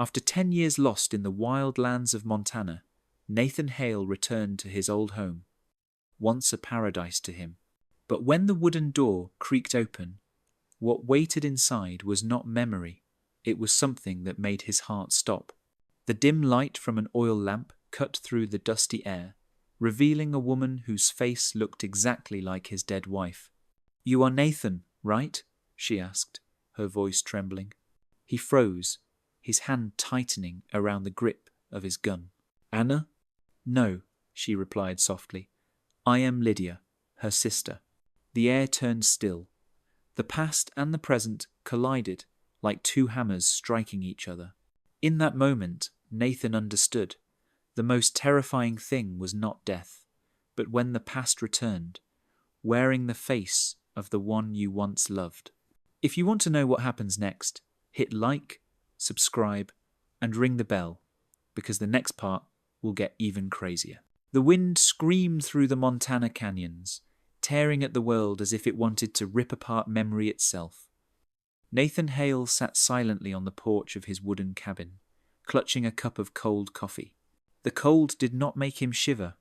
After 10 years lost in the wild lands of Montana, Nathan Hale returned to his old home, once a paradise to him. But when the wooden door creaked open, what waited inside was not memory, it was something that made his heart stop. The dim light from an oil lamp cut through the dusty air, revealing a woman whose face looked exactly like his dead wife. "You are Nathan, right?" she asked, her voice trembling. He froze, his hand tightening around the grip of his gun. "Anna?" "No," she replied softly. "I am Lydia, her sister." The air turned still. The past and the present collided like two hammers striking each other. In that moment, Nathan understood. The most terrifying thing was not death, but when the past returned, wearing the face of the one you once loved. If you want to know what happens next, hit like, subscribe, and ring the bell, because the next part will get even crazier. The wind screamed through the Montana canyons, tearing at the world as if it wanted to rip apart memory itself. Nathan Hale sat silently on the porch of his wooden cabin, clutching a cup of cold coffee. The cold did not make him shiver.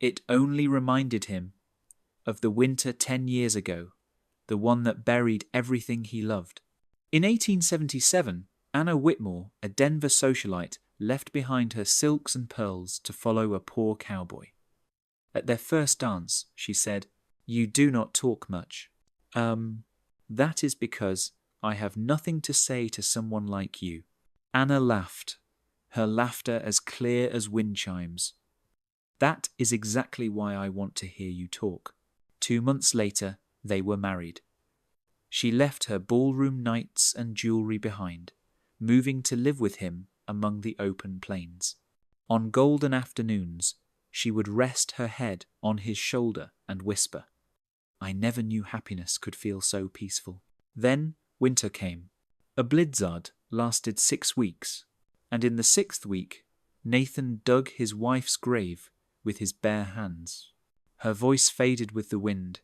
It only reminded him of the winter 10 years ago, the one that buried everything he loved. In 1877, Anna Whitmore, a Denver socialite, left behind her silks and pearls to follow a poor cowboy. At their first dance, she said, "You do not talk much." That is because I have nothing to say to someone like you." Anna laughed, her laughter as clear as wind chimes. "That is exactly why I want to hear you talk." 2 months later, they were married. She left her ballroom nights and jewelry behind, moving to live with him among the open plains. On golden afternoons, she would rest her head on his shoulder and whisper, "I never knew happiness could feel so peaceful." Then winter came. A blizzard lasted 6 weeks, and in the 6th week, Nathan dug his wife's grave with his bare hands. Her voice faded with the wind.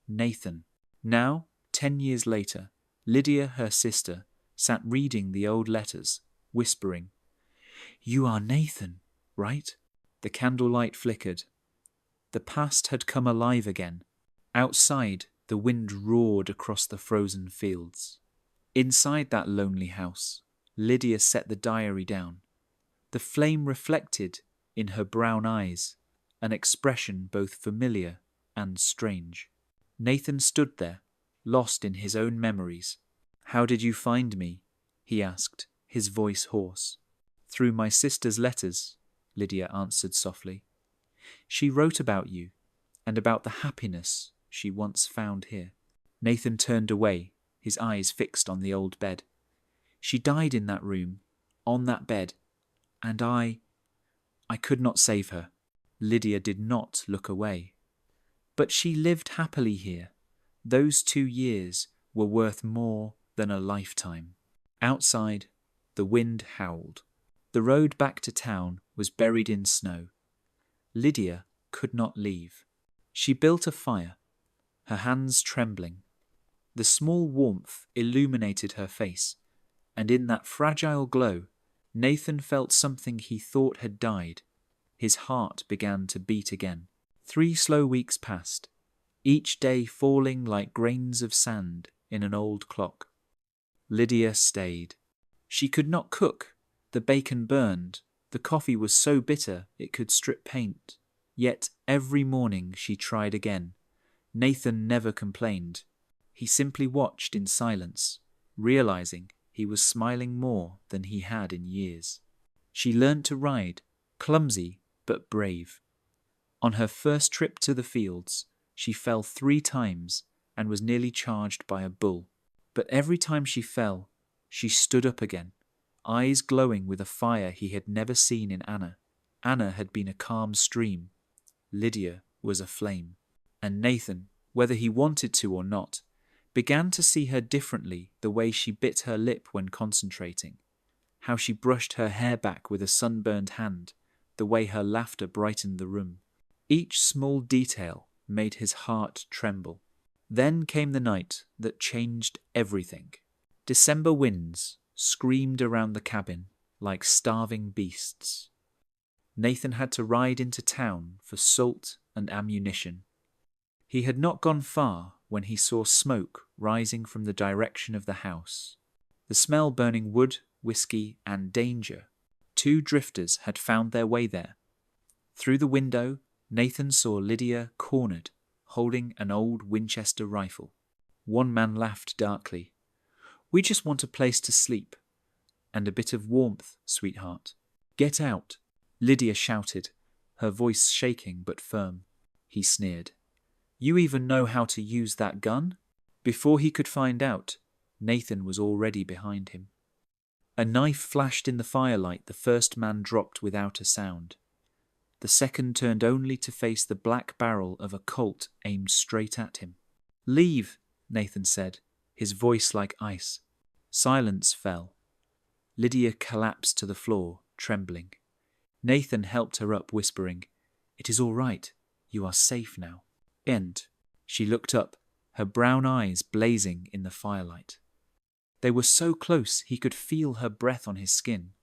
Nathan. Now, 10 years later, Lydia, her sister, sat reading the old letters, whispering, "You are Nathan, right?" The candlelight flickered. The past had come alive again. Outside, the wind roared across the frozen fields. Inside that lonely house, Lydia set the diary down. The flame reflected in her brown eyes, an expression both familiar and strange. Nathan stood there, lost in his own memories. "How did you find me?" he asked, his voice hoarse. "Through my sister's letters," Lydia answered softly. "She wrote about you, and about the happiness she once found here." Nathan turned away, his eyes fixed on the old bed. "She died in that room, on that bed, and I could not save her." Lydia did not look away. "But she lived happily here. Those 2 years were worth more than a lifetime." Outside, the wind howled. The road back to town was buried in snow. Lydia could not leave. She built a fire, her hands trembling. The small warmth illuminated her face, and in that fragile glow, Nathan felt something he thought had died. His heart began to beat again. 3 slow weeks passed, each day falling like grains of sand in an old clock. Lydia stayed. She could not cook. The bacon burned. The coffee was so bitter it could strip paint. Yet every morning she tried again. Nathan never complained. He simply watched in silence, realizing he was smiling more than he had in years. She learned to ride, clumsy but brave. On her first trip to the fields, she fell 3 times and was nearly charged by a bull. But every time she fell, she stood up again, eyes glowing with a fire he had never seen in Anna. Anna had been a calm stream. Lydia was a flame. And Nathan, whether he wanted to or not, began to see her differently, the way she bit her lip when concentrating, how she brushed her hair back with a sunburned hand, the way her laughter brightened the room. Each small detail made his heart tremble. Then came the night that changed everything. December winds screamed around the cabin, like starving beasts. Nathan had to ride into town for salt and ammunition. He had not gone far when he saw smoke rising from the direction of the house. The smell burning wood, whiskey, and danger. 2 drifters had found their way there. Through the window, Nathan saw Lydia cornered, holding an old Winchester rifle. One man laughed darkly. "We just want a place to sleep. And a bit of warmth, sweetheart." "Get out," Lydia shouted, her voice shaking but firm. He sneered. "You even know how to use that gun?" Before he could find out, Nathan was already behind him. A knife flashed in the firelight. The first man dropped without a sound. The second turned only to face the black barrel of a Colt aimed straight at him. "Leave," Nathan said, his voice like ice. Silence fell. Lydia collapsed to the floor, trembling. Nathan helped her up, whispering, "It is all right. You are safe now." "And?" She looked up, her brown eyes blazing in the firelight. They were so close he could feel her breath on his skin.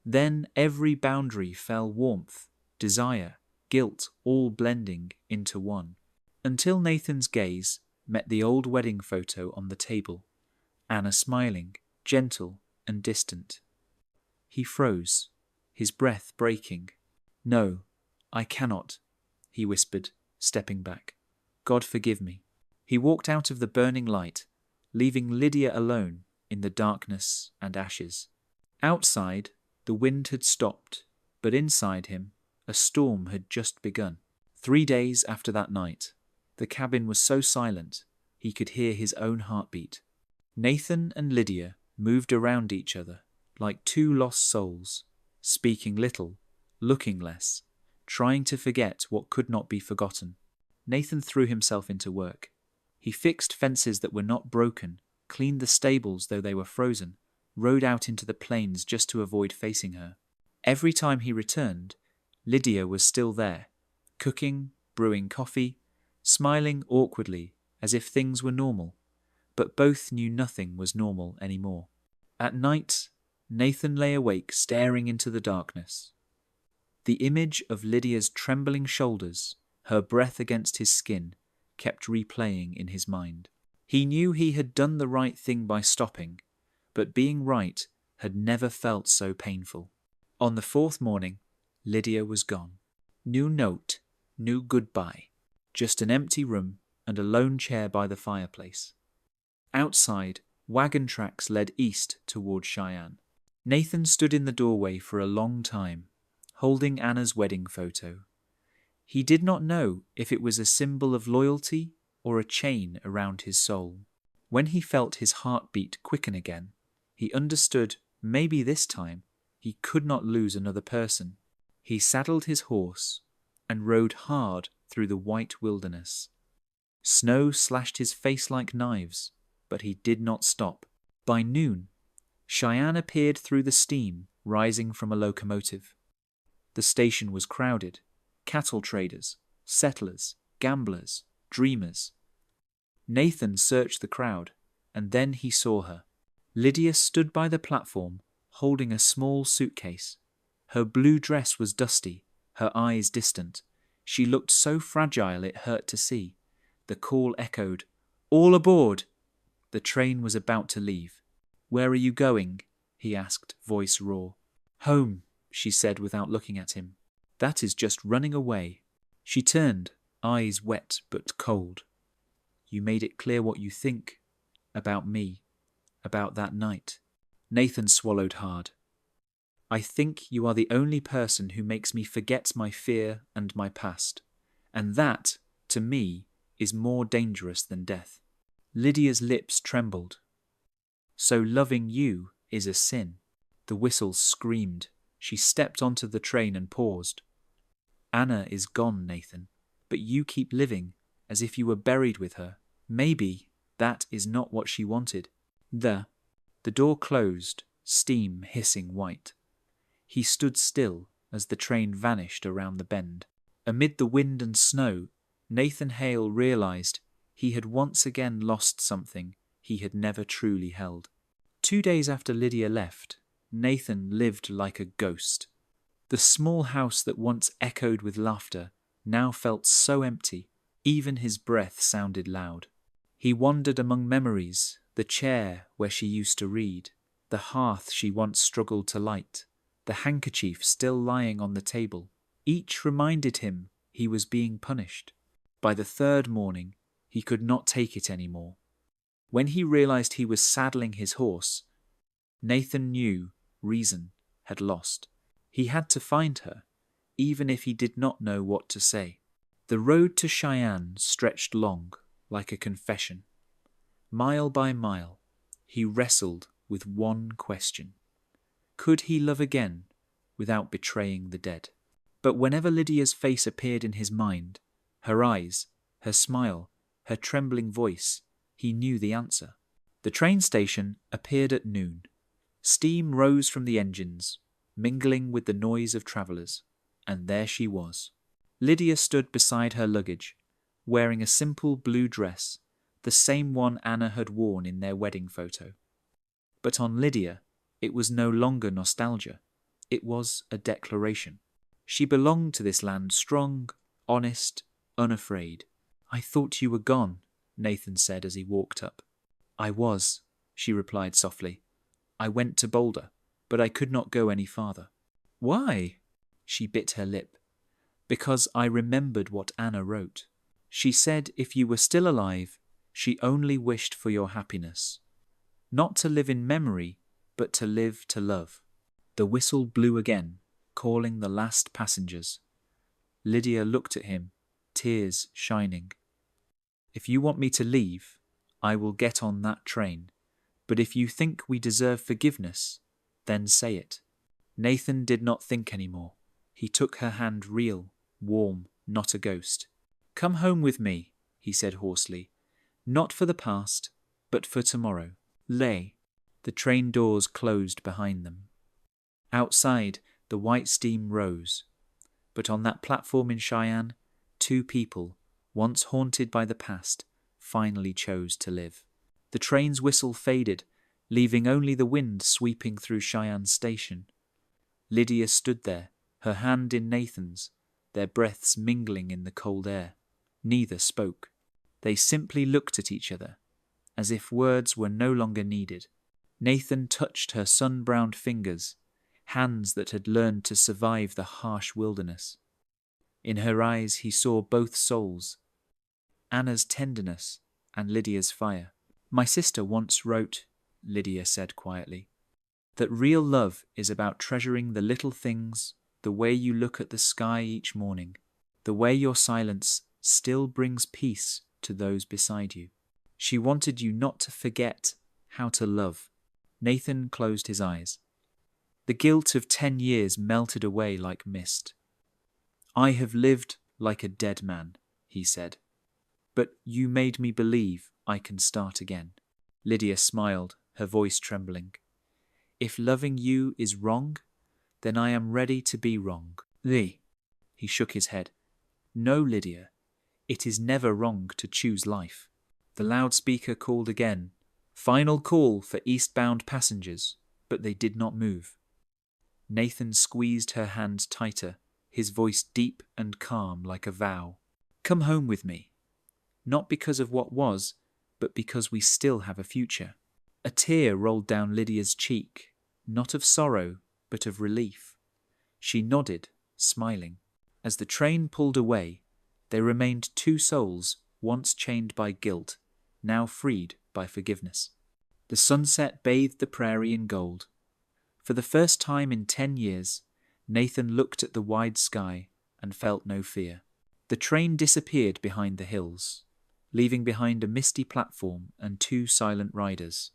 Then every boundary fell, warmth, desire, guilt, all blending into one. Until Nathan's gaze met the old wedding photo on the table, Anna smiling, gentle and distant. He froze, his breath breaking. "No, I cannot," he whispered, stepping back. "God forgive me." He walked out of the burning light, leaving Lydia alone in the darkness and ashes. Outside, the wind had stopped, but inside him, a storm had just begun. 3 days after that night, the cabin was so silent he could hear his own heartbeat. Nathan and Lydia moved around each other like 2 lost souls, speaking little, looking less, trying to forget what could not be forgotten. Nathan threw himself into work. He fixed fences that were not broken, cleaned the stables though they were frozen, rode out into the plains just to avoid facing her. Every time he returned, Lydia was still there, cooking, brewing coffee, smiling awkwardly as if things were normal, but both knew nothing was normal anymore. At night, Nathan lay awake staring into the darkness. The image of Lydia's trembling shoulders, her breath against his skin, kept replaying in his mind. He knew he had done the right thing by stopping, but being right had never felt so painful. On the 4th morning, Lydia was gone. New note, new goodbye. Just an empty room and a lone chair by the fireplace. Outside, wagon tracks led east toward Cheyenne. Nathan stood in the doorway for a long time, holding Anna's wedding photo. He did not know if it was a symbol of loyalty or a chain around his soul. When he felt his heartbeat quicken again, he understood maybe this time he could not lose another person. He saddled his horse and rode hard through the white wilderness. Snow slashed his face like knives, but he did not stop. By noon, Cheyenne appeared through the steam rising from a locomotive. The station was crowded. Cattle traders, settlers, gamblers, dreamers. Nathan searched the crowd, and then he saw her. Lydia stood by the platform, holding a small suitcase. Her blue dress was dusty, her eyes distant. She looked so fragile it hurt to see. The call echoed, "All aboard!" The train was about to leave. "Where are you going?" he asked, voice raw. "Home," she said without looking at him. "That is just running away." She turned, eyes wet but cold. "You made it clear what you think about me, about that night." Nathan swallowed hard. "I think you are the only person who makes me forget my fear and my past, and that, to me, is more dangerous than death." Lydia's lips trembled. "So loving you is a sin." The whistles screamed. She stepped onto the train and paused. "Anna is gone, Nathan, but you keep living as if you were buried with her. Maybe that is not what she wanted." The door closed, steam hissing white. He stood still as the train vanished around the bend. Amid the wind and snow, Nathan Hale realized he had once again lost something he had never truly held. 2 days after Lydia left, Nathan lived like a ghost. The small house that once echoed with laughter now felt so empty, even his breath sounded loud. He wandered among memories, the chair where she used to read, the hearth she once struggled to light, the handkerchief still lying on the table. Each reminded him he was being punished. By the third morning, he could not take it anymore. When he realized he was saddling his horse, Nathan knew reason had lost. He had to find her, even if he did not know what to say. The road to Cheyenne stretched long, like a confession. Mile by mile, he wrestled with one question. Could he love again without betraying the dead? But whenever Lydia's face appeared in his mind, her eyes, her smile, her trembling voice, he knew the answer. The train station appeared at noon. Steam rose from the engines, mingling with the noise of travellers, and there she was. Lydia stood beside her luggage, wearing a simple blue dress, the same one Anna had worn in their wedding photo. But on Lydia, it was no longer nostalgia. It was a declaration. She belonged to this land strong, honest, unafraid. "I thought you were gone," Nathan said as he walked up. "I was," she replied softly. "I went to Boulder, but I could not go any farther." "Why?" She bit her lip. "Because I remembered what Anna wrote. She said if you were still alive, she only wished for your happiness. Not to live in memory, but to live to love." The whistle blew again, calling the last passengers. Lydia looked at him, tears shining. "If you want me to leave, I will get on that train. But if you think we deserve forgiveness, then say it." Nathan did not think anymore. He took her hand real, warm, not a ghost. "Come home with me," he said hoarsely. "Not for the past, but for tomorrow. Lay." The train doors closed behind them. Outside, the white steam rose. But on that platform in Cheyenne, two people, once haunted by the past, finally chose to live. The train's whistle faded, leaving only the wind sweeping through Cheyenne Station. Lydia stood there, her hand in Nathan's, their breaths mingling in the cold air. Neither spoke. They simply looked at each other, as if words were no longer needed. Nathan touched her sun-browned fingers, hands that had learned to survive the harsh wilderness. In her eyes he saw both souls, Anna's tenderness and Lydia's fire. "My sister once wrote," Lydia said quietly, "that real love is about treasuring the little things, the way you look at the sky each morning, the way your silence still brings peace to those beside you. She wanted you not to forget how to love." Nathan closed his eyes. The guilt of 10 years melted away like mist. "I have lived like a dead man," he said. "But you made me believe I can start again." Lydia smiled, her voice trembling. "If loving you is wrong, then I am ready to be wrong." He shook his head. "No, Lydia, it is never wrong to choose life." The loudspeaker called again, "Final call for eastbound passengers," but they did not move. Nathan squeezed her hand tighter, his voice deep and calm like a vow. "Come home with me. Not because of what was, but because we still have a future." A tear rolled down Lydia's cheek, not of sorrow, but of relief. She nodded, smiling. As the train pulled away, there remained two souls once chained by guilt, now freed by forgiveness. The sunset bathed the prairie in gold. For the first time in 10 years, Nathan looked at the wide sky and felt no fear. The train disappeared behind the hills, leaving behind a misty platform and two silent riders.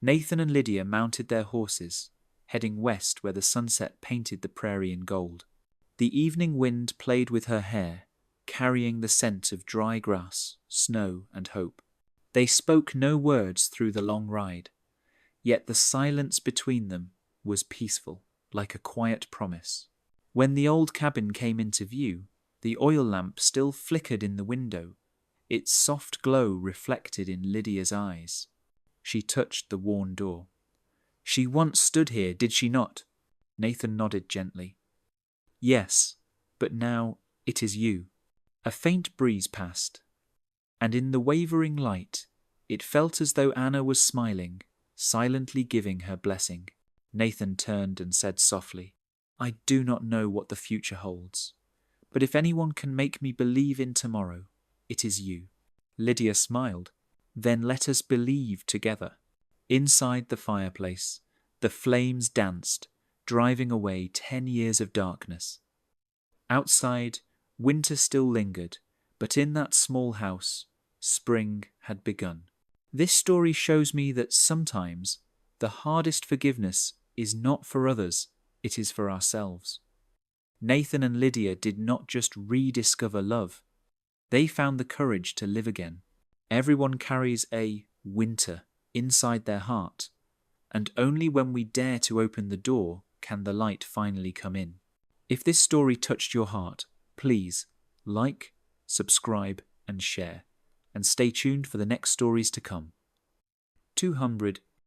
Nathan and Lydia mounted their horses, heading west where the sunset painted the prairie in gold. The evening wind played with her hair, carrying the scent of dry grass, snow, and hope. They spoke no words through the long ride, yet the silence between them was peaceful, like a quiet promise. When the old cabin came into view, the oil lamp still flickered in the window, its soft glow reflected in Lydia's eyes. She touched the worn door. She once stood here, did she not? Nathan nodded gently. Yes, but now it is you. A faint breeze passed, and in the wavering light, it felt as though Anna was smiling, silently giving her blessing. Nathan turned and said softly, I do not know what the future holds, but if anyone can make me believe in tomorrow, it is you. Lydia smiled. Then let us believe together. Inside the fireplace, the flames danced, driving away 10 years of darkness. Outside, winter still lingered, but in that small house, spring had begun. This story shows me that sometimes the hardest forgiveness is not for others, it is for ourselves. Nathan and Lydia did not just rediscover love, they found the courage to live again. Everyone carries a winter inside their heart, and only when we dare to open the door can the light finally come in. If this story touched your heart, please like, subscribe, and share, and stay tuned for the next stories to come. 200